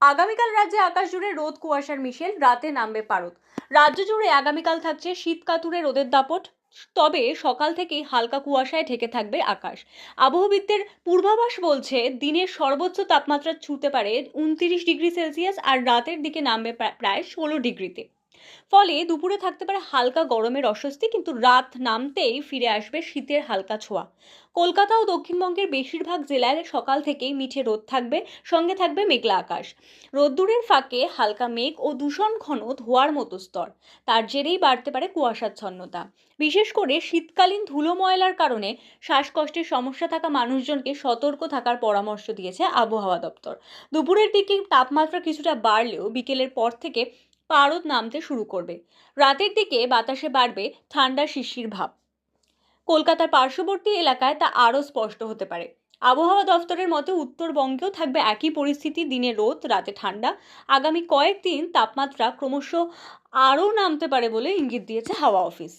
আগামীকাল রাজ্যে আকাশ জুড়ে রোদ কুয়াশার মিশেল, রাতে নামবে পারদ। রাজ্য জুড়ে আগামীকাল থাকছে শীতকাতুরে রোদের দাপট। তবে সকাল থেকেই হালকা কুয়াশায় ঢেকে থাকবে আকাশ। আবহবিদদের পূর্বাভাস বলছে দিনের সর্বোচ্চ তাপমাত্রা ছুঁতে পারে 29 ডিগ্রি সেলসিয়াস, আর রাতের দিকে নামবে প্রায় 16 ডিগ্রিতে। ফলে দুপুরে থাকতে পারে হালকা গরমের অস্বস্তি, কিন্তু রাত নামতেই ফিরে আসবে শীতের হালকা ছোঁয়া। কলকাতা ও দক্ষিণবঙ্গের বেশিরভাগ জেলায় সকাল থেকেই মিঠে রোদ থাকবে, সঙ্গে থাকবে মেঘলা আকাশ। রোদ্দুরের ফাঁকে হালকা মেঘ ও দূষণ ঘন ধোঁয়ার মতো স্তর, তার জেরেই বাড়তে পারে কুয়াশাচ্ছন্নতা। বিশেষ করে শীতকালীন ধুলো ময়লার কারণে শ্বাসকষ্টের সমস্যা থাকা মানুষজনকে সতর্ক থাকার পরামর্শ দিয়েছে আবহাওয়া দপ্তর। দুপুরের দিকে তাপমাত্রা কিছুটা বাড়লেও বিকেলের পর থেকে পারদ নামতে শুরু করবে। রাতের দিকে বাতাসে বাড়বে ঠান্ডা শিশির ভাব। কলকাতার পার্শ্ববর্তী এলাকায় তা আরও স্পষ্ট হতে পারে। আবহাওয়া দফতরের মতে উত্তরবঙ্গেও থাকবে একই পরিস্থিতি, দিনে রোদ, রাতে ঠান্ডা। আগামী কয়েকদিন তাপমাত্রা ক্রমশ আরও নামতে পারে বলে ইঙ্গিত দিয়েছে হাওয়া অফিস।